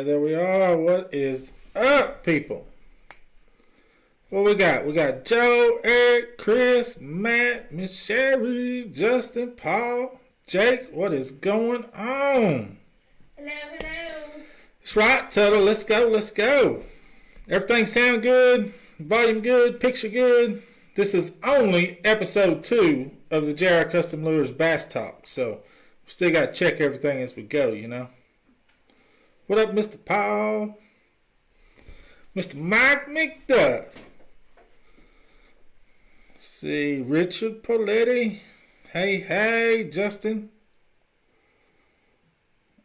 there we are. What is up, people? What we got? We got Joe, Eric, Chris, Matt, Miss Sherry, Justin, Paul, Jake. What is going on? Hello. That's right, Tuttle. Let's go. Everything sound good? Volume good? Picture good? This is only episode 2 of the JR Custom Lures Bass Talk. So, we still got to check everything as we go, you know. What up, Mr. Paul? Mr. Mike McDuck. See, Richard Poletti. Hey, Justin.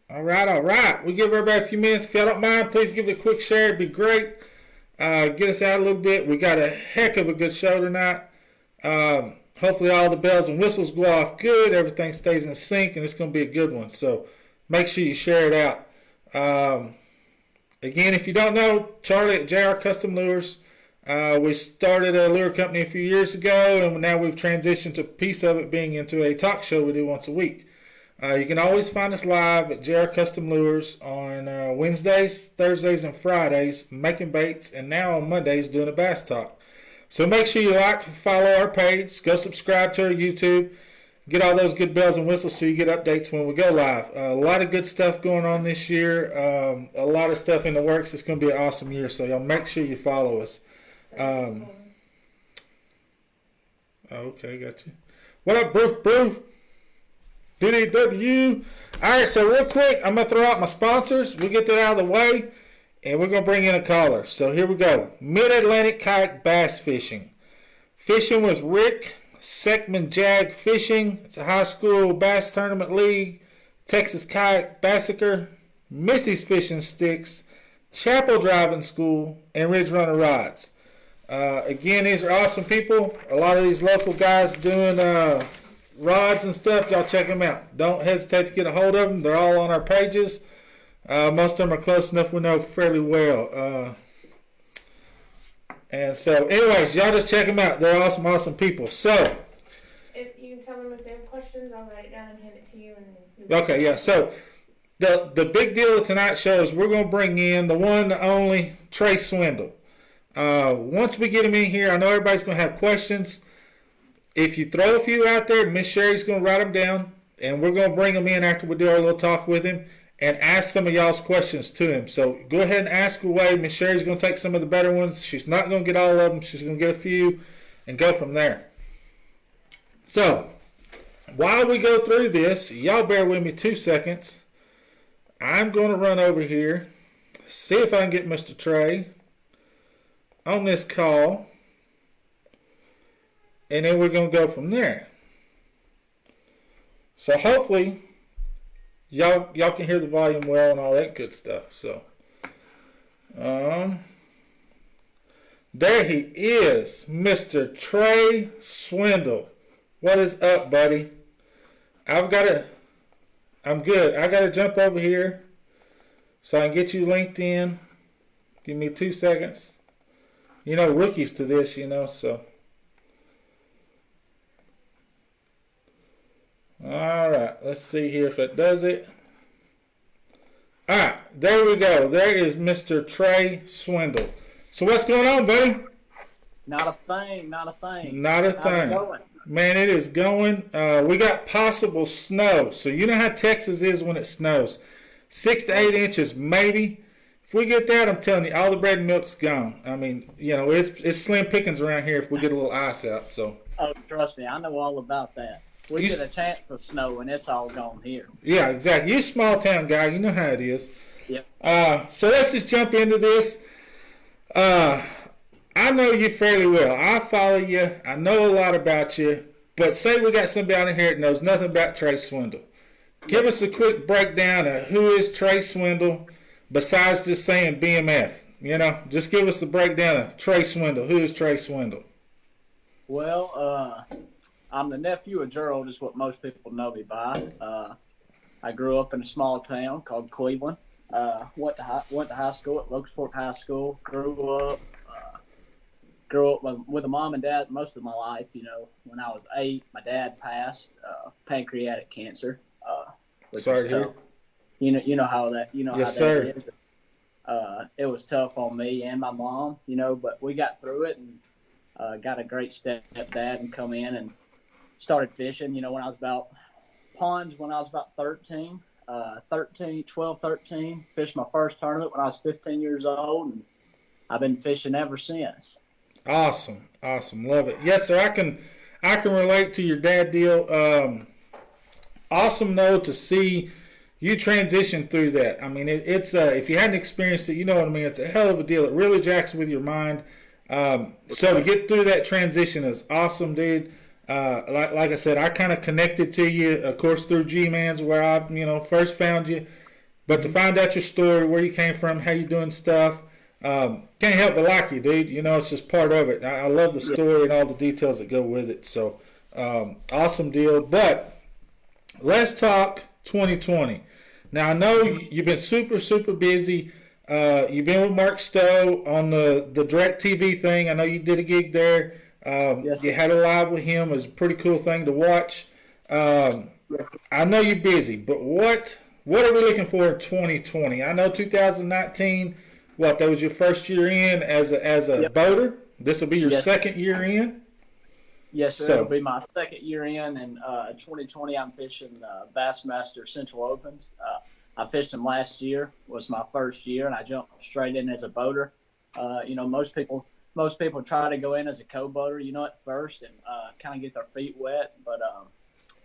All right. We'll give everybody a few minutes. If y'all don't mind, please give it a quick share. It'd be great. Get us out a little bit. We got a heck of a good show tonight. Hopefully all the bells and whistles go off good. Everything stays in sync, and it's going to be a good one. So make sure you share it out. Again, if you don't know, Charlie at JR Custom Lures. We started a lure company a few years ago, and now we've transitioned to a piece of it being into a talk show we do once a week. You can always find us live at JR Custom Lures on Wednesdays, Thursdays, and Fridays, making baits, and now on Mondays doing a bass talk. So make sure you like and follow our page. Go subscribe to our YouTube. Get all those good bells and whistles so you get updates when we go live. A lot of good stuff going on this year. A lot of stuff in the works. It's going to be an awesome year, so y'all make sure you follow us. Okay, got you. What up, Bruce? DDW. All right, so real quick, I'm going to throw out my sponsors. We'll get that out of the way, and we're going to bring in a caller. So here we go. Mid-Atlantic Kayak Bass Fishing. Fishing with Rick Seckman Jag Fishing. It's a high school bass tournament league. Texas Kayak Bassicker. Missy's Fishing Sticks. Chapel Driving School. And Ridge Runner Rods. Again, these are awesome people. A lot of these local guys doing rods and stuff. Y'all check them out. Don't hesitate to get a hold of them. They're all on our pages. Most of them are close enough we know fairly well. And so, anyways, y'all just check them out. They're awesome people. So, If you can tell them if they have questions, I'll write it down and hand it to you. Okay, yeah. So, the big deal of tonight's show is we're going to bring in the one, the only, Trey Swindle. Once we get him in here, I know everybody's going to have questions. If you throw a few out there, Miss Sherry's going to write them down, and we're going to bring them in after we do our little talk with him and ask some of y'all's questions to him. So go ahead and ask away. Miss Sherry's going to take some of the better ones. She's not going to get all of them. She's going to get a few and go from there. So while we go through this, y'all bear with me 2 seconds. I'm going to run over here, see if I can get Mr. Trey on this call, and then we're going to go from there. So hopefully y'all can hear the volume well and all that good stuff. So there he is, Mr. Trey Swindle. What is up, buddy? I'm good. I got to jump over here so I can get you linked in. Give me 2 seconds. You know, rookies to this, so. All right, let's see here if it does it. All right, there we go. There is Mr. Trey Swindle. So what's going on, buddy? Not a thing. Not a thing. Man, it is going. We got possible snow. So you know how Texas is when it snows. 6 to 8 inches, maybe. If we get that, I'm telling you, all the bread and milk's gone. I mean, it's slim pickings around here if we get a little ice out. So. Oh, trust me, I know all about that. We get a chance for snow, and it's all gone here. Yeah, exactly. You're a small town guy. You know how it is. Yep. So let's just jump into this. I know you fairly well. I follow you. I know a lot about you. But say we got somebody out here that knows nothing about Trey Swindle. Give us a quick breakdown of who is Trey Swindle besides just saying BMF. Just give us the breakdown of Trey Swindle. Who is Trey Swindle? Well, I'm the nephew of Gerald, is what most people know me by. I grew up in a small town called Cleveland. Went to high school at Locust Fork High School. Grew up with a mom and dad most of my life. When I was 8, my dad passed pancreatic cancer, which Sorry was tough. You know how that Yes, how that sir. is. It was tough on me and my mom, but we got through it and got a great stepdad and come in and started fishing, when I was about ponds when I was about 13, 13. Fished my first tournament when I was 15 years old, and I've been fishing ever since. Awesome. Love it. Yes, sir. I can relate to your dad deal. Awesome though to see you transition through that. I mean, it's if you hadn't experienced it, you know what I mean. It's a hell of a deal. It really jacks with your mind. So to get through that transition is awesome, dude. Like I said, I kind of connected to you, of course, through G-Man's where I, first found you. But to find out your story, where you came from, how you doing stuff, can't help but like you, dude. It's just part of it. I love the story and all the details that go with it. So, awesome deal. But let's talk 2020. Now, I know you've been super, super busy. You've been with Mark Stowe on the Direct TV thing. I know you did a gig there. Yes. You had a live with him. It was a pretty cool thing to watch. Yes. I know you're busy, but what are we looking for in 2020? I know 2019, that was your first year in as a boater? This will be your second year in? Yes, sir. It'll be my second year in 2020 I'm fishing Bassmaster Central Opens. I fished them last year, was my first year, and I jumped straight in as a boater. Most people try to go in as a co-boater, at first and kind of get their feet wet, but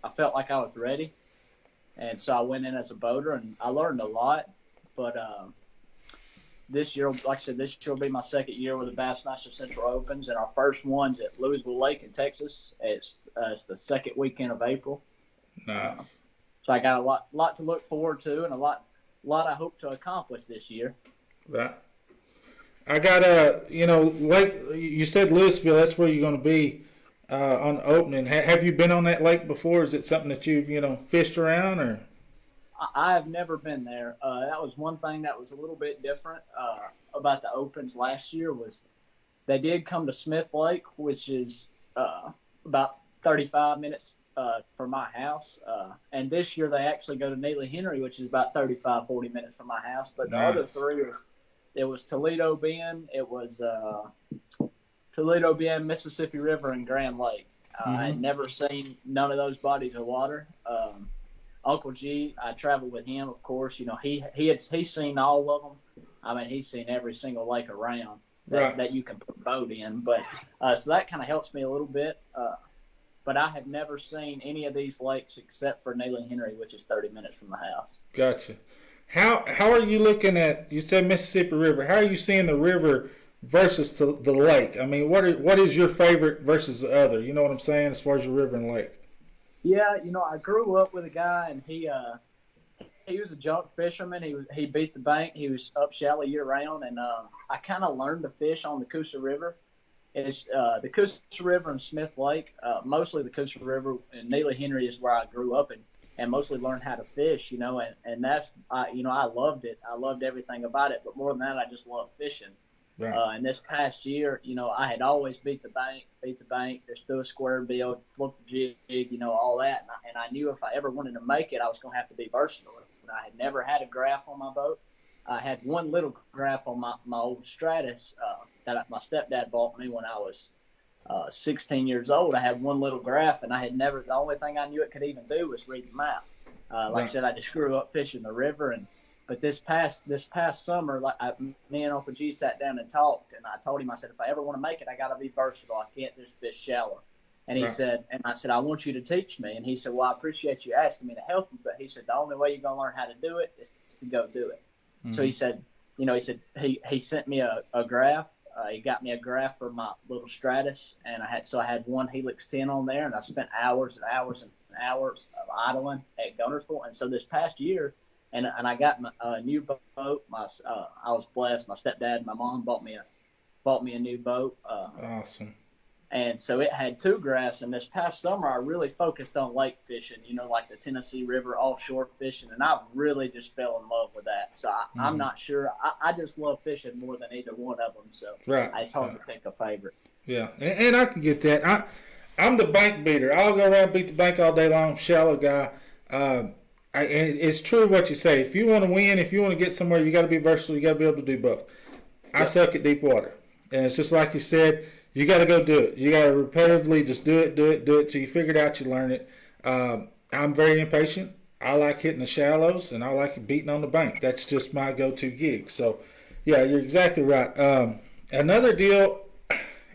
I felt like I was ready. And so I went in as a boater, and I learned a lot. But this year, like I said, this year will be my second year with the Bassmaster Central Opens, and our first one's at Louisville Lake in Texas. It's the second weekend of April. Nice. So I got a lot to look forward to, and a lot I hope to accomplish this year. Right. I got lake. You said Louisville. That's where you're going to be on the opening. Have you been on that lake before? Is it something that you've fished around or? I have never been there. That was one thing that was a little bit different about the Opens last year was they did come to Smith Lake, which is about 35 minutes from my house. And this year they actually go to Neely Henry, which is about 40 minutes from my house. But the other three it was Toledo Bend, it was Toledo Bend, Mississippi River, and Grand Lake. I had never seen none of those bodies of water. Uncle G, I traveled with him, of course. He's seen all of them. I mean, he's seen every single lake around that you can put a boat in. But so that kind of helps me a little bit. But I have never seen any of these lakes except for Neely Henry, which is 30 minutes from the house. Gotcha. How are you looking at? You said Mississippi River. How are you seeing the river versus the lake? I mean, what is your favorite versus the other? You know what I'm saying as far as your river and lake? Yeah, I grew up with a guy, and he was a junk fisherman. He beat the bank. He was up shallow year round, and I kind of learned to fish on the Coosa River. It's the Coosa River and Smith Lake. Mostly the Coosa River and Neely Henry is where I grew up and mostly learned how to fish. And that's I loved it. I loved everything about it. But more than that, I just loved fishing. Right. And this past year, I had always beat the bank, just threw a square bill, flipped the jig, all that. And I knew if I ever wanted to make it, I was going to have to be versatile. And I had never had a graph on my boat. I had one little graph on my old Stratus that my stepdad bought me when I was 16 years old. I had one little graph, and the only thing I knew it could even do was read the map. Like I said, I just grew up fishing the river, but this past summer, me and Uncle G sat down and talked, and I told him, I said, if I ever want to make it, I got to be versatile. I can't just fish shallow. And he said, and I said, I want you to teach me. And he said, well, I appreciate you asking me to help you, but he said, the only way you're going to learn how to do it is to go do it. Mm-hmm. So he said, he sent me a graph. He got me a graph for my little Stratus, and I had one Helix 10 on there, and I spent hours and hours and hours of idling at Guntersville. And so this past year, and I got a new boat. I was blessed. My stepdad and my mom bought me a new boat. Awesome. And so it had two graphs. And this past summer, I really focused on lake fishing. Like the Tennessee River offshore fishing, and I really just fell in love with that. So I'm not sure. I just love fishing more than either one of them. So it's hard to pick a favorite. Yeah, and I can get that. I'm the bank beater. I'll go around and beat the bank all day long. I'm a shallow guy. and it's true what you say. If you want to win, if you want to get somewhere, you got to be versatile. You got to be able to do both. I suck at deep water, and it's just like you said. You got to go do it. You got to repetitively just do it till you figure it out. You learn it. I'm very impatient. I like hitting the shallows, and I like beating on the bank. That's just my go-to gig. So, yeah, you're exactly right. Another deal,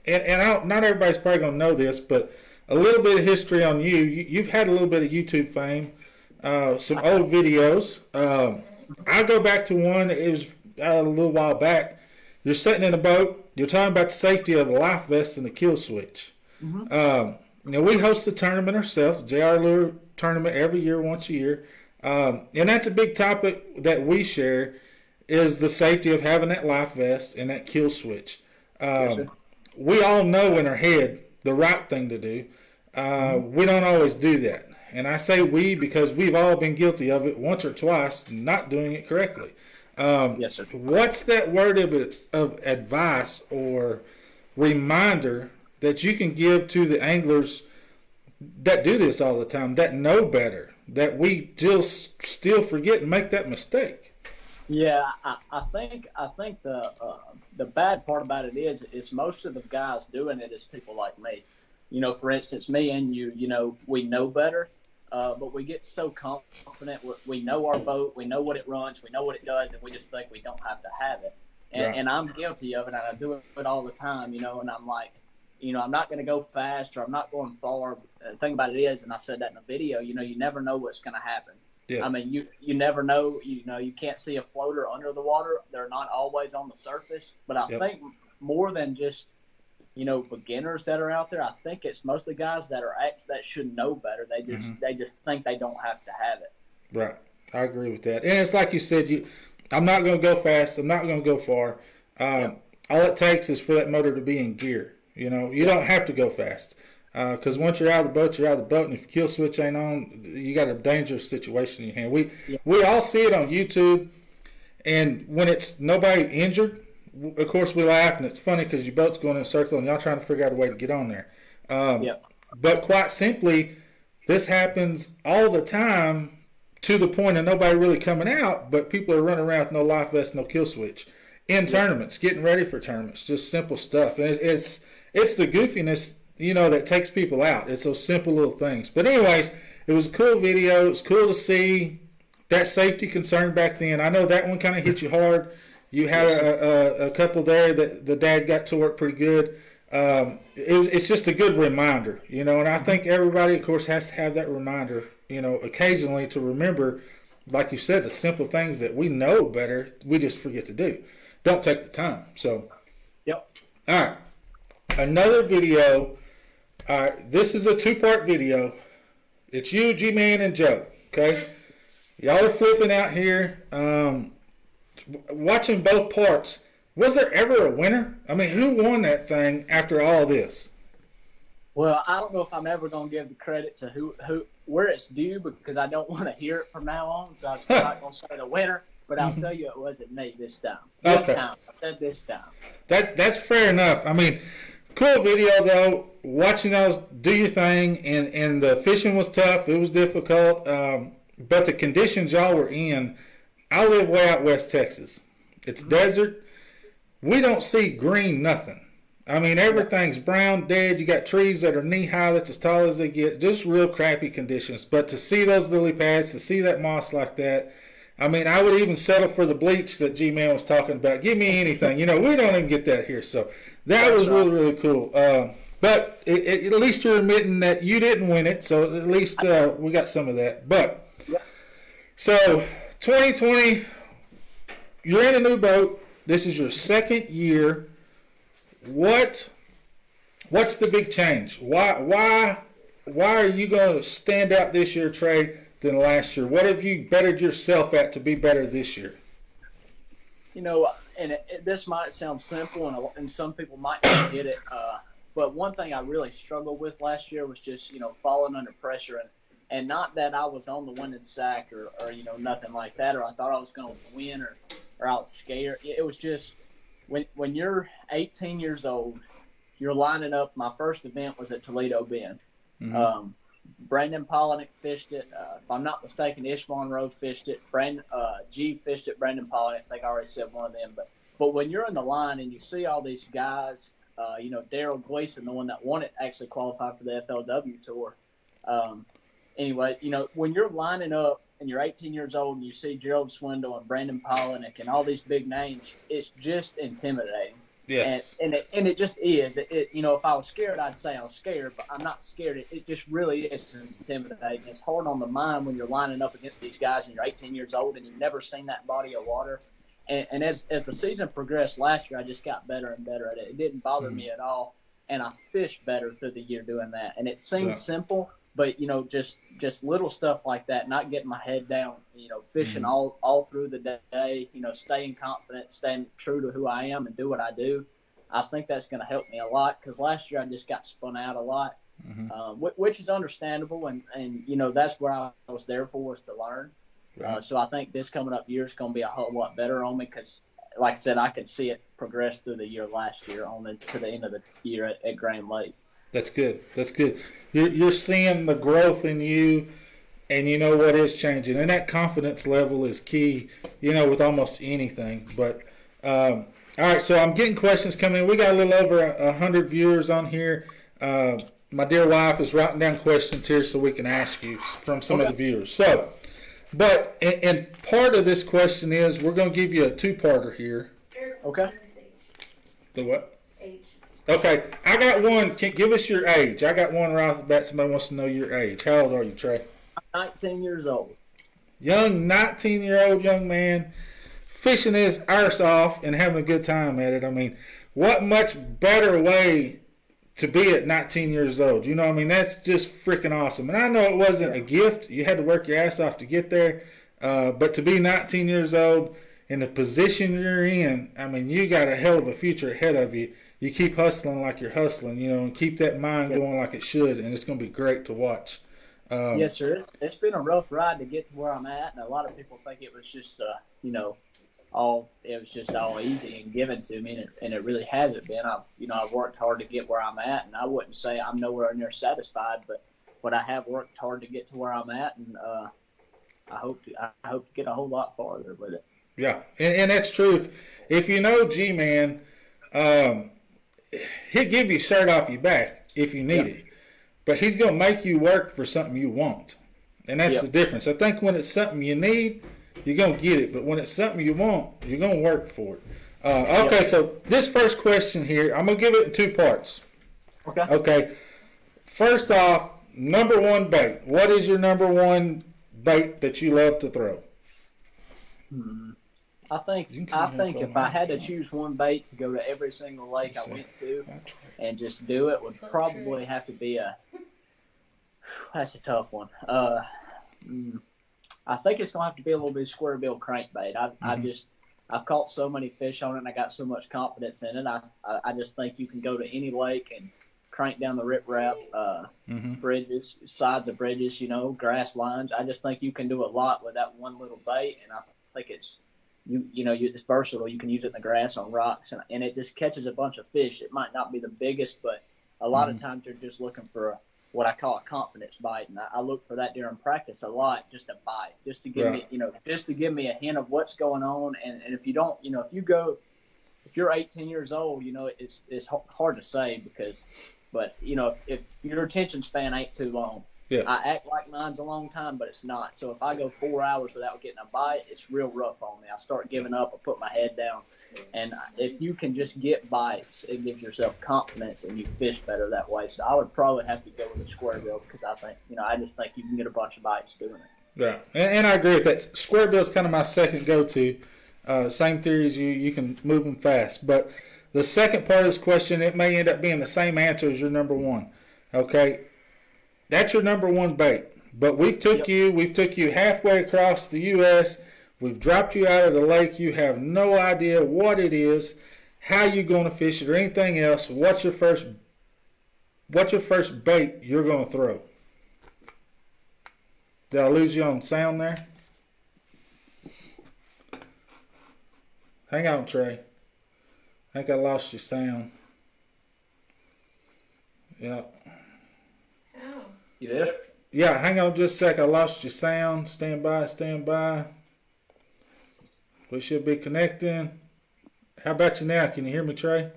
not everybody's probably going to know this, but a little bit of history on you. You've had a little bit of YouTube fame, some old videos. I go back to one. It was a little while back. You're sitting in a boat. You're talking about the safety of a life vest and a kill switch. We host a tournament ourselves, JR Lure tournament every year, once a year. And that's a big topic that we share is the safety of having that life vest and that kill switch. We all know in our head the right thing to do. We don't always do that. And I say we because we've all been guilty of it once or twice, not doing it correctly. Yes, sir. What's that word of advice or reminder that you can give to the anglers that do this all the time, that know better, that we just still forget and make that mistake? Yeah, I think the bad part about it is most of the guys doing it is people like me. For instance, me and you, we know better. But we get so confident. We know our boat. We know what it runs. We know what it does, and we just think we don't have to have it. And I'm guilty of it, and I do it all the time, and I'm like, I'm not going to go fast or I'm not going far. The thing about it is, and I said that in the video, you never know what's going to happen. Yes. I mean, you never know. You can't see a floater under the water. They're not always on the surface. But I think more than just beginners that are out there, I think it's mostly guys that should know better. They just think they don't have to have it. Right. I agree with that. And it's like you said, I'm not going to go fast. I'm not going to go far. All it takes is for that motor to be in gear. You don't have to go fast. Because once you're out of the boat, you're out of the boat. And if your kill switch ain't on, you got a dangerous situation in your hand. We all see it on YouTube. And when it's nobody injured, of course, we laugh, and it's funny because your boat's going in a circle, and y'all trying to figure out a way to get on there. But quite simply, this happens all the time to the point of nobody really coming out, but people are running around with no life vest, no kill switch in tournaments, getting ready for tournaments, just simple stuff. And it's the goofiness, that takes people out. It's those simple little things. But anyways, it was a cool video. It was cool to see that safety concern back then. I know that one kind of hit you hard. You had a couple there that the dad got to work pretty good. It's just a good reminder, and I think everybody, of course, has to have that reminder, occasionally to remember, like you said, the simple things that we know better, we just forget to do. Don't take the time. So, all right. Another video. This is a 2-part video. It's you, G-Man, and Joe, okay? Y'all are flipping out here. Watching both parts, was there ever a winner? I mean, who won that thing after all this? Well, I don't know if I'm ever going to give the credit to where it's due because I don't want to hear it from now on. So I'm still not going to say the winner, but I'll tell you it wasn't me this time. This time. I said this time. That's fair enough. I mean, cool video though. Watching those do your thing, and the fishing was tough. It was difficult, but the conditions y'all were in. I live way out west Texas. It's desert. We don't see green nothing. I mean, everything's brown, dead. You got trees that are knee-high, that's as tall as they get. Just real crappy conditions. But to see those lily pads, to see that moss like that, I mean, I would even settle for the bleach that G-Man was talking about. Give me anything. We don't even get that here. So that was really, really cool. But at least you're admitting that you didn't win it. So at least we got some of that. But so 2020, you're in a new boat. This is your second year. What's the big change? Why are you going to stand out this year, Trey, than last year? What have you bettered yourself at to be better this year? And this might sound simple, and some people might not get it. But one thing I really struggled with last year was just falling under pressure, and not that I was on the winning sack or nothing like that, or I thought I was going to win or I was scared. It was just when you're 18 years old, you're lining up. My first event was at Toledo Bend. Mm-hmm. Brandon Polinick fished it. If I'm not mistaken, Ish Monroe fished it. G fished it. Brandon Polinick, I think I already said one of them. But when you're in the line and you see all these guys, Daryl Gleason, the one that won it, actually qualified for the FLW tour. Anyway, when you're lining up and you're 18 years old and you see Gerald Swindle and Brandon Polinick and all these big names, it's just intimidating. Yes. And it just is. If I was scared, I'd say I was scared, but I'm not scared. It just really is intimidating. It's hard on the mind when you're lining up against these guys and you're 18 years old and you've never seen that body of water. And as the season progressed last year, I just got better and better at it. It didn't bother me at all, and I fished better through the year doing that. And it seemed simple, but just little stuff like that, not getting my head down, fishing all through the day, staying confident, staying true to who I am and do what I do. I think that's going to help me a lot, because last year I just got spun out a lot, which is understandable, and that's where I was there for, was to learn. Right. So I think this coming up year is going to be a whole lot better on me, because, like I said, I could see it progress through the year last year to the end of the year at Grand Lake. That's good. That's good. You're seeing the growth in you, and you know what is changing. And that confidence level is key, with almost anything. But, all right, so I'm getting questions coming in. We got a little over 100 viewers on here. My dear wife is writing down questions here so we can ask you from some of the viewers. So, but and part of this question is we're going to give you a two-parter here. Okay. The what? Age. Okay, I got one. Give us your age. I got one right off the bat. Somebody wants to know your age. How old are you, Trey? 19 years old. Young 19-year-old young man fishing his arse off and having a good time at it. I mean, what much better way to be at 19 years old? That's just freaking awesome. And I know it wasn't a gift. You had to work your ass off to get there. But to be 19 years old in the position you're in, you got a hell of a future ahead of you. You keep hustling like you're hustling, and keep that mind going like it should, and it's going to be great to watch. Yes, sir. It's been a rough ride to get to where I'm at, and a lot of people think it was just, all easy and given to me, and it really hasn't been. I've worked hard to get where I'm at, and I wouldn't say I'm nowhere near satisfied, but I have worked hard to get to where I'm at, and I hope to get a whole lot farther with it. Yeah, and that's true. If you know G-Man, he'll give you a shirt off your back if you need it, but he's going to make you work for something you want, and that's the difference. I think when it's something you need, you're going to get it, but when it's something you want, you're going to work for it. Okay, so this first question here, I'm going to give it in two parts. Okay. First off, number one bait. What is your number one bait that you love to throw? I think if I had to choose one bait to go to every single lake I went to and just do it, would probably have to be that's a tough one. I think it's going to have to be a little bit of square bill crankbait. I've caught so many fish on it, and I got so much confidence in it. I just think you can go to any lake and crank down the riprap, bridges, sides of bridges, grass lines. I just think you can do a lot with that one little bait, and I think it's it's versatile. You can use it in the grass, on rocks, and it just catches a bunch of fish. It might not be the biggest, but a lot of times you're just looking for what I call a confidence bite, and I look for that during practice a lot, just a bite, just to give me, just to give me a hint of what's going on. And if you don't, if you're 18 years old, it's hard to say but if your attention span ain't too long, I act like mine's a long time, but it's not. So if I go 4 hours without getting a bite, it's real rough on me. I start giving up. I put my head down. And if you can just get bites, it gives yourself confidence, and you fish better that way. So I would probably have to go with a square bill, because I think, I just think you can get a bunch of bites doing it. Yeah, and I agree with that. Square bill is kind of my second go-to. Same theory as you can move them fast. But the second part of this question, it may end up being the same answer as your number one. Okay, that's your number one bait. But we've took you halfway across the U.S., we've dropped you out of the lake. You have no idea what it is, how you're going to fish it, or anything else. What's your first bait you're going to throw? Did I lose you on sound there? Hang on, Trey. I think I lost your sound. Yeah. Oh. You there? Yeah, hang on just a sec. I lost your sound. Stand by, stand by. We should be connecting. How about you now? Can you hear me, Trey?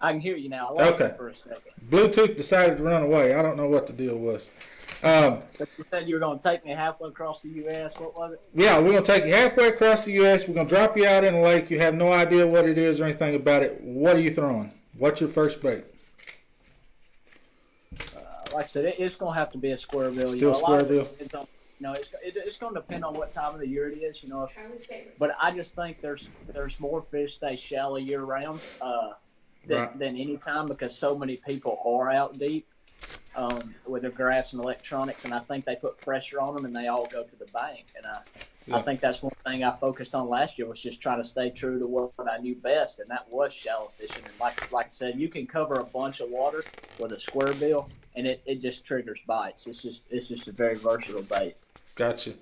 I can hear you now. I lost you Okay. for a second. Bluetooth decided to run away. I don't know what the deal was. But you said you were going to take me halfway across the U.S. What was it? Yeah, we're going to take you halfway across the U.S. We're going to drop you out in a lake. You have no idea what it is or anything about it. What are you throwing? What's your first bait? Like I said, it's going to have to be a square bill. Still square bill? It's going to depend on what time of the year it is. Charlie's favorite. But I just think there's more fish stay shallow year round than any time because so many people are out deep with their graphs and electronics, and I think they put pressure on them and they all go to the bank. And I think that's one thing I focused on last year was just trying to stay true to what I knew best, and that was shallow fishing. And like I said, you can cover a bunch of water with a square bill, and it just triggers bites. It's just a very versatile bait. Gotcha.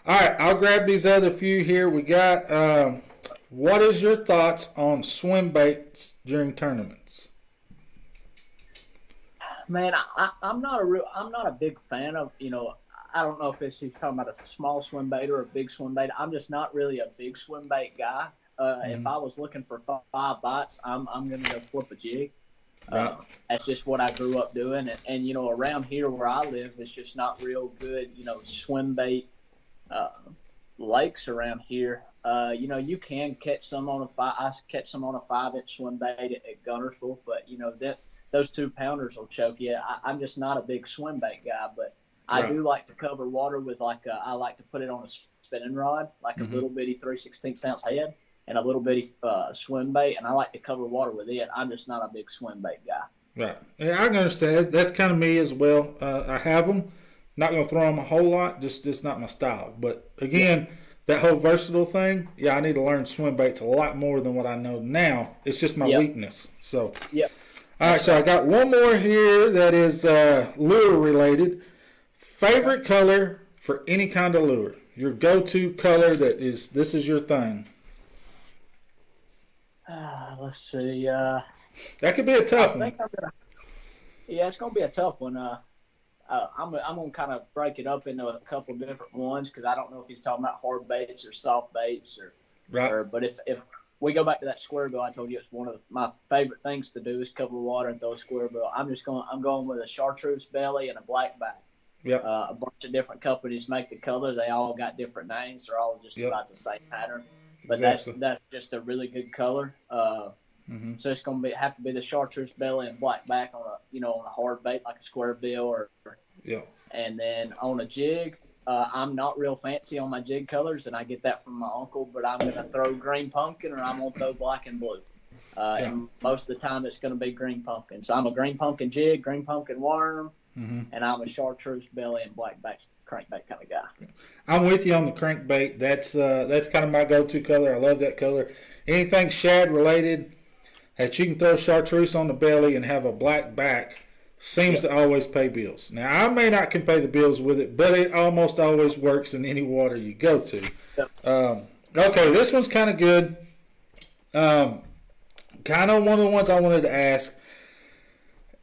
All right, I'll grab these other few here. We got, what is your thoughts on swim baits during tournaments? Man, I'm not a big fan of, I don't know if he's talking about a small swim bait or a big swim bait. I'm just not really a big swim bait guy. If I was looking for 5 bites, I'm going to go flip a jig. Right. That's just what I grew up doing. And around here where I live, it's just not real good, swim bait lakes around here. You can catch some on I catch some on a 5-inch swim bait at Gunnersville, but, those 2-pounders will choke you. I'm just not a big swim bait guy, but I do like to cover water with I like to put it on a spinning rod, like a little bitty 3/16 ounce head and a little bitty swim bait, and I like to cover water with it. I'm just not a big swim bait guy. Right. Yeah, I can understand. That's kind of me as well. I have them. Not going to throw them a whole lot. Just not my style. But again, that whole versatile thing, I need to learn swim baits a lot more than what I know now. It's just my weakness. So. Yep. All right, so I got one more here that is lure related. Favorite color for any kind of lure? Your go-to color this is your thing. Let's see. That could be a tough one. It's going to be a tough one. I'm going to kind of break it up into a couple different ones because I don't know if he's talking about hard baits or soft baits but if we go back to that square bill, I told you it's one of my favorite things to do is cover water and throw a square bill. I'm going with a chartreuse belly and a black back. Yep. A bunch of different companies make the color. They all got different names. They're all just about the same pattern. But exactly. that's just a really good color. So it's going to have to be the chartreuse belly and black back on a hard bait like a square bill and then on a jig. I'm not real fancy on my jig colors, and I get that from my uncle, but I'm going to throw green pumpkin or I'm going to throw black and blue. And most of the time it's going to be green pumpkin. So I'm a green pumpkin jig, green pumpkin worm, and I'm a chartreuse belly and black back crankbait kind of guy. I'm with you on the crankbait. That's kind of my go-to color. I love that color. Anything shad related that you can throw chartreuse on the belly and have a black back seems to always pay bills. Now, I may not can pay the bills with it, but it almost always works in any water you go to. Okay, this one's kind of good. Kind of one of the ones I wanted to ask.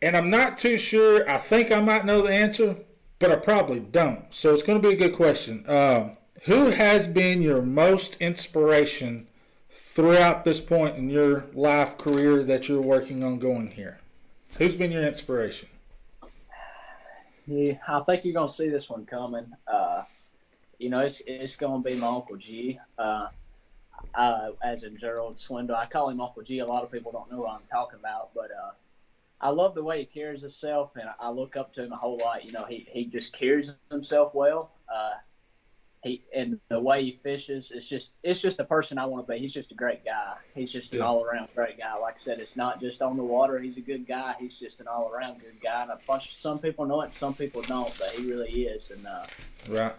And I'm not too sure. I think I might know the answer, but I probably don't. So it's going to be a good question. Who has been your most inspiration throughout this point in your life career that you're working on going here? Who's been your inspiration? Yeah, I think you're going to see this one coming. It's going to be my Uncle G, as in Gerald Swindle. I call him Uncle G. A lot of people don't know what I'm talking about, but I love the way he carries himself, and I look up to him a whole lot. He just carries himself well. And the way he fishes, it's just the person I want to be. He's just a great guy. He's just an all-around great guy. Like I said, it's not just on the water. He's a good guy. He's just an all-around good guy. And some people know it, and some people don't, but he really is. And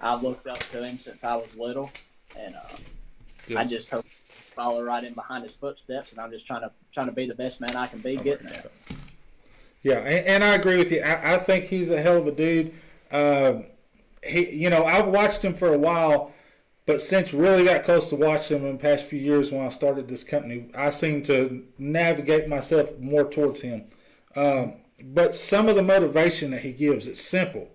I've looked up to him since I was little, and I just hope to follow right in behind his footsteps. And I'm just trying to be the best man I can be getting there. Yeah, and I agree with you. I think he's a hell of a dude. I've watched him for a while, but since really got close to watching him in the past few years when I started this company, I seem to navigate myself more towards him. But some of the motivation that he gives, it's simple.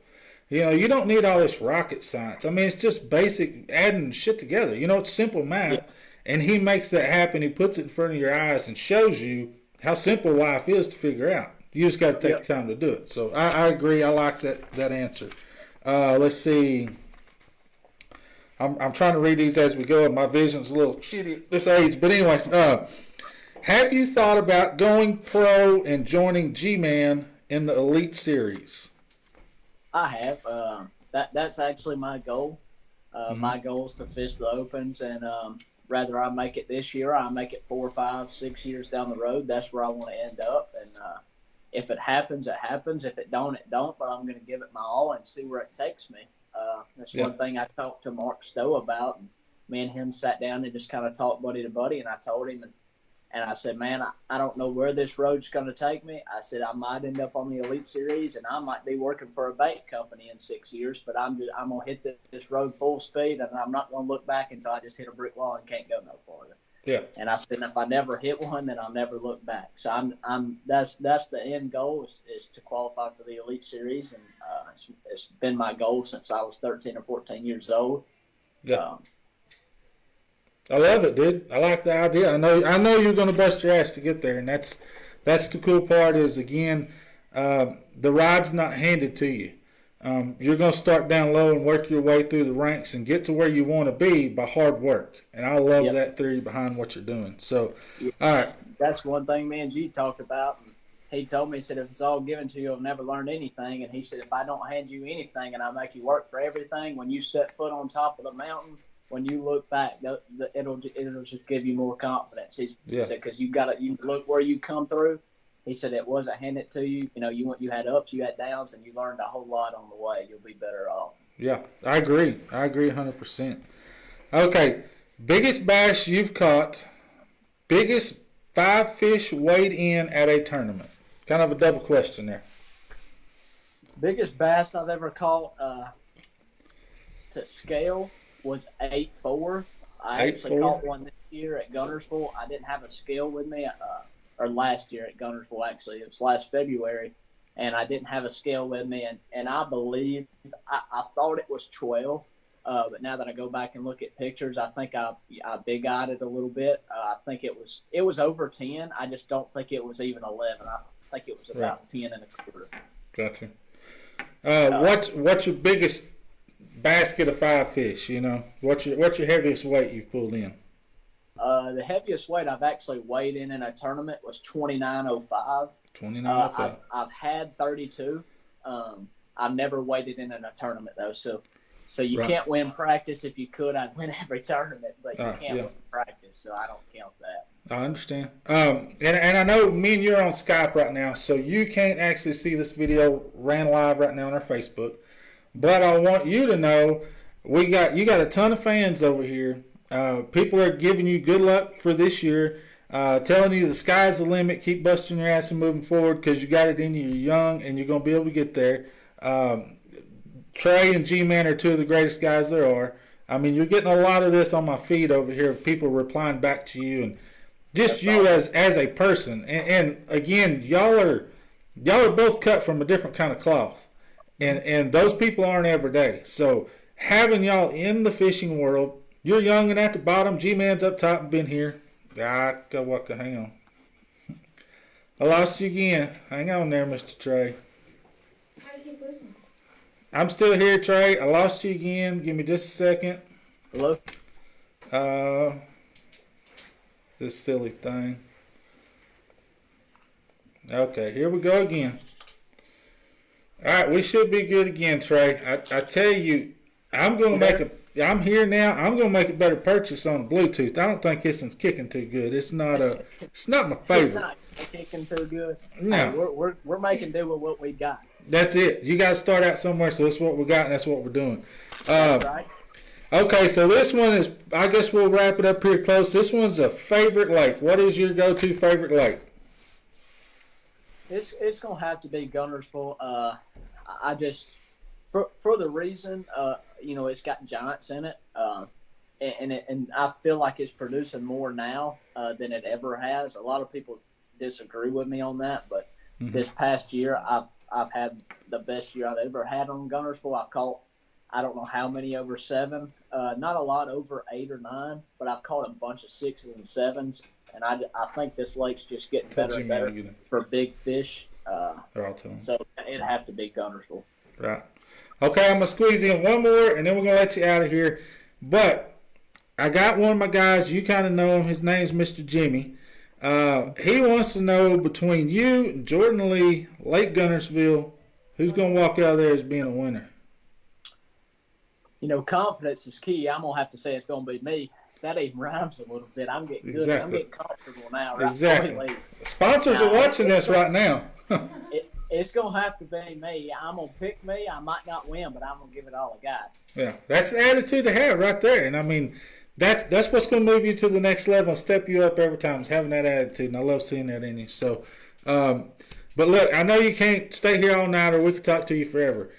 You know, you don't need all this rocket science. I mean, it's just basic adding shit together. You know, it's simple math. Yeah. And he makes that happen. He puts it in front of your eyes and shows you how simple life is to figure out. You just got to take the time to do it. So I agree. I like that answer. Let's see. I'm trying to read these as we go, and my vision's a little shitty at this age. But anyways, have you thought about going pro and joining G-Man in the Elite Series? I have. That's actually my goal. My goal is to fish the Opens, and rather I make it this year, I make it 4, 5, 6 years down the road. That's where I want to end up. And if it happens, it happens. If it don't, it don't. But I'm going to give it my all and see where it takes me. That's one thing I talked to Mark Stowe about. And me and him sat down and just kind of talked buddy to buddy. And I told him, and I said, man, I don't know where this road's going to take me. I said, I might end up on the Elite Series, and I might be working for a bait company in 6 years, but I'm going to hit this road full speed, and I'm not going to look back until I just hit a brick wall and can't go no farther. Yeah. And I said, if I never hit one, then I'll never look back. So that's the end goal is to qualify for the Elite Series, and it's been my goal since I was 13 or 14 years old. Yeah. I love it, dude. I like the idea. I know you're going to bust your ass to get there, and that's the cool part. Is again, the ride's not handed to you. You're going to start down low and work your way through the ranks and get to where you want to be by hard work. And I love that theory behind what you're doing. So, all right, that's one thing me and G talked about. He told me, he said, if it's all given to you, you'll never learn anything. And he said, if I don't hand you anything and I make you work for everything, when you step foot on top of the mountain, when you look back, it'll just give you more confidence. He said, because you look where you come through. He said it wasn't handed to you. You know, you had ups, you had downs, and you learned a whole lot on the way. You'll be better off. Yeah, I agree 100%. Okay, biggest bass you've caught, biggest 5 fish weighed in at a tournament. Kind of a double question there. Biggest bass I've ever caught to scale was 8.4. I actually caught one this year at Guntersville. I didn't have a scale with me, or last year at Guntersville, actually. It was last February, and I didn't have a scale with me. And I believe, I thought it was 12, but now that I go back and look at pictures, I think I big-eyed it a little bit. I think it was over 10. I just don't think it was even 11. I think it was about 10 and a quarter. Gotcha. What's your biggest basket of 5 fish? You know, what's your heaviest weight you've pulled in? The heaviest weight I've actually weighed in a tournament was 29.05. 29.05. I've had 32. I've never weighed it in a tournament though, so you can't win practice. If you could, I'd win every tournament, but you can't win practice, so I don't count that. I understand. And I know me and you're on Skype right now, so you can't actually see this video ran live right now on our Facebook. But I want you to know you got a ton of fans over here. People are giving you good luck for this year, telling you the sky's the limit. Keep busting your ass and moving forward because you got it in you. You're young and you're going to be able to get there. Trey and G-Man are 2 of the greatest guys there are. I mean, you're getting a lot of this on my feed over here of people replying back to you and just you as a person. And again, y'all are both cut from a different kind of cloth. And those people aren't every day. So having y'all in the fishing world, you're young and at the bottom. G-Man's up top and been here. Hang on. I lost you again. Hang on there, Mr. Trey. How do you keep listening? I'm still here, Trey. I lost you again. Give me just a second. Hello? This silly thing. Okay, here we go again. All right, we should be good again, Trey. I tell you, I'm here now. I'm gonna make a better purchase on Bluetooth. I don't think this one's kicking too good. It's not my favorite. It's not kicking too good. No, we're making do with what we got. That's it. You got to start out somewhere, so that's what we got, and that's what we're doing. That's right. Okay, so this one is. I guess we'll wrap it up here close. This one's a favorite lake. What is your go-to favorite lake? It's gonna have to be Guntersville. I just for the reason it's got giants in it, and I feel like it's producing more now than it ever has. A lot of people disagree with me on that, but this past year I've had the best year I've ever had on Gunnersville. I've caught, I don't know how many over 7, not a lot over 8 or 9, but I've caught a bunch of 6s and 7s, and I think this lake's just getting better and better for big fish. So it'd have to be Gunnersville. Right. Okay, I'm going to squeeze in one more, and then we're going to let you out of here. But I got one of my guys. You kind of know him. His name's Mr. Jimmy. He wants to know, between you and Jordan Lee, Lake Gunnersville, who's going to walk out there as being a winner? You know, confidence is key. I'm going to have to say it's going to be me. That even rhymes a little bit. I'm getting good. Exactly. I'm getting comfortable now. Right? Exactly. Sponsors are watching this right now. It's going to have to be me. I'm going to pick me. I might not win, but I'm going to give it all I got. Yeah, that's the attitude to have right there. And, I mean, that's what's going to move you to the next level and step you up every time, is having that attitude. And I love seeing that in you. So, but, look, I know you can't stay here all night, or we could talk to you forever.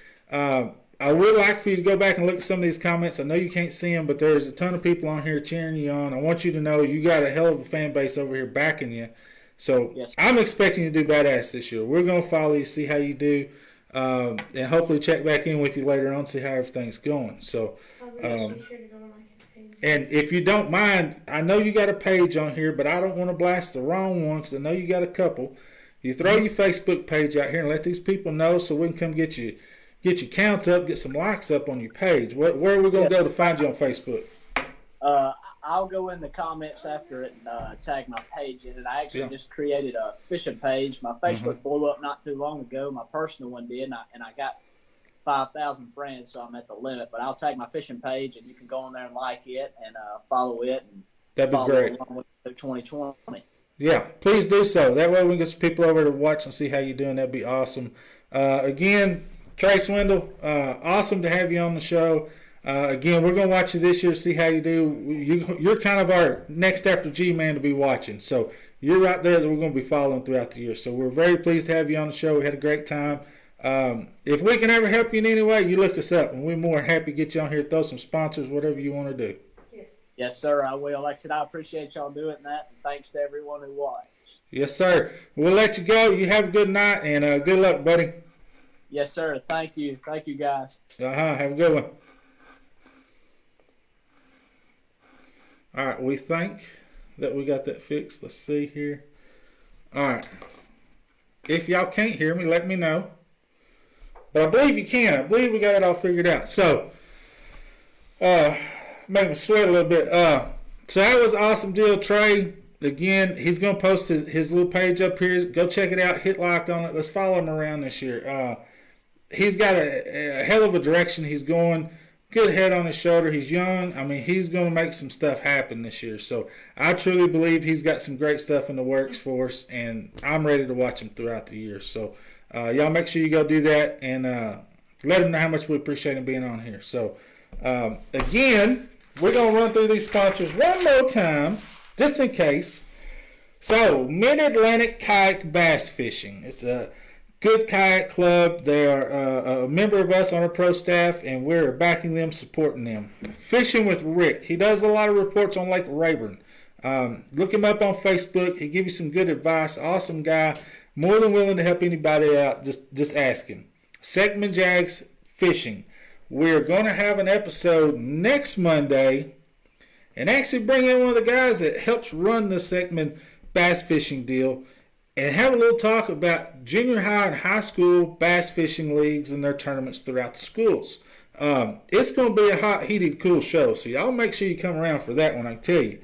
I would like for you to go back and look at some of these comments. I know you can't see them, but there's a ton of people on here cheering you on. I want you to know you got a hell of a fan base over here backing you. So yes, I'm expecting you to do badass this year. We're going to follow you, see how you do, and hopefully check back in with you later on, see how everything's going. So, and if you don't mind, I know you got a page on here, but I don't want to blast the wrong one because I know you got a couple. You throw your Facebook page out here and let these people know so we can come get your counts up, get some likes up on your page. Where are we going to go to find you on Facebook? I'll go in the comments after it and tag my page in it. I actually just created a fishing page. My Facebook blew up not too long ago. My personal one did, and I got 5,000 friends, so I'm at the limit. But I'll tag my fishing page, and you can go on there and like it and follow it. And that'd be great. Along with 2020. Yeah, please do so. That way we can get some people over to watch and see how you're doing. That'd be awesome. Again, Trey Swindle, awesome to have you on the show. Again, we're going to watch you this year, see how you do. You're kind of our next after G-Man to be watching. So you're right there that we're going to be following throughout the year. So we're very pleased to have you on the show. We had a great time. If we can ever help you in any way, you look us up, and we're more happy to get you on here, throw some sponsors, whatever you want to do. Yes, sir, I will. Like I said, I appreciate y'all doing that, and thanks to everyone who watched. Yes, sir. We'll let you go. You have a good night, and good luck, buddy. Yes, sir. Thank you. Thank you, guys. Have a good one. All right, we think that we got that fixed. Let's see here. All right. If y'all can't hear me, let me know. But I believe you can. I believe we got it all figured out. So, make me sweat a little bit. So that was an awesome deal, Trey. Again, he's going to post his little page up here. Go check it out. Hit like on it. Let's follow him around this year. He's got a hell of a direction he's going. Good head on his shoulder. He's young. I mean, he's going to make some stuff happen this year. So I truly believe he's got some great stuff in the works for us, and I'm ready to watch him throughout the year. So y'all make sure you go do that and let him know how much we appreciate him being on here. So, again, we're going to run through these sponsors one more time, just in case. So, Mid-Atlantic Kayak Bass Fishing. It's a good kayak club. They are a member of us on our pro staff, and we're backing them, supporting them. Fishing with Rick. He does a lot of reports on Lake Rayburn. Look him up on Facebook. He gives you some good advice. Awesome guy. More than willing to help anybody out. Just ask him. Segment Jags Fishing. We're going to have an episode next Monday and actually bring in one of the guys that helps run the Segment bass fishing deal and have a little talk about junior high and high school bass fishing leagues and their tournaments throughout the schools. It's going to be a hot, heated, cool show, so y'all make sure you come around for that one, I tell you.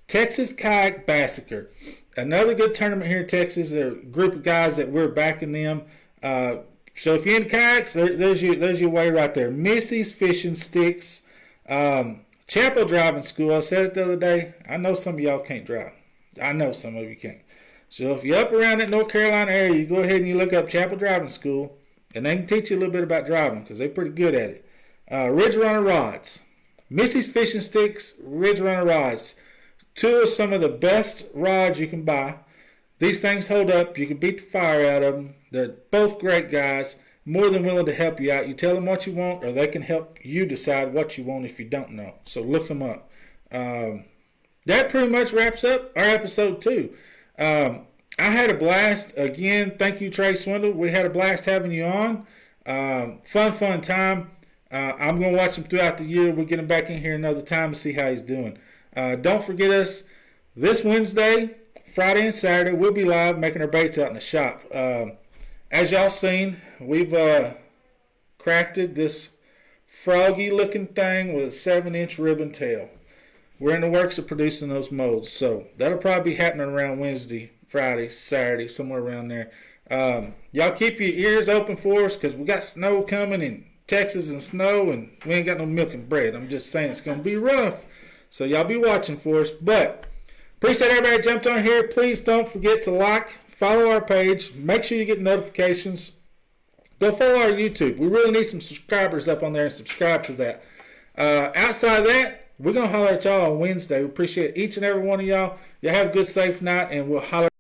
Texas Kayak Massacre. Another good tournament here in Texas. They're a group of guys that we're backing them. So if you're in kayaks, there's your way right there. Missy's Fishing Sticks. Chapel Driving School. I said it the other day. I know some of y'all can't drive. I know some of you can't. So if you're up around that North Carolina area, you go ahead and you look up Chapel Driving School, and they can teach you a little bit about driving because they're pretty good at it. Ridge Runner Rods. Missy's Fishing Sticks, Ridge Runner Rods. Two of some of the best rods you can buy. These things hold up. You can beat the fire out of them. They're both great guys, more than willing to help you out. You tell them what you want, or they can help you decide what you want if you don't know. So look them up. That pretty much wraps up our episode 2. I had a blast. Again, thank you, Trey Swindle. We had a blast having you on. Fun time. I'm going to watch him throughout the year. We'll get him back in here another time to see how he's doing. Don't forget us this Wednesday, Friday, and Saturday. We'll be live making our baits out in the shop. As y'all seen, we've crafted this froggy looking thing with a 7-inch ribbon tail. We're in the works of producing those molds, so that'll probably be happening around Wednesday, Friday, Saturday, somewhere around there. Y'all keep your ears open for us because we got snow coming in Texas and snow, and we ain't got no milk and bread. I'm just saying it's going to be rough, so y'all be watching for us. But appreciate everybody that jumped on here. Please don't forget to like, follow our page, make sure you get notifications. Go follow our YouTube. We really need some subscribers up on there, and subscribe to that. Outside of that, we're going to holler at y'all on Wednesday. We appreciate each and every one of y'all. Y'all have a good, safe night, and we'll holler.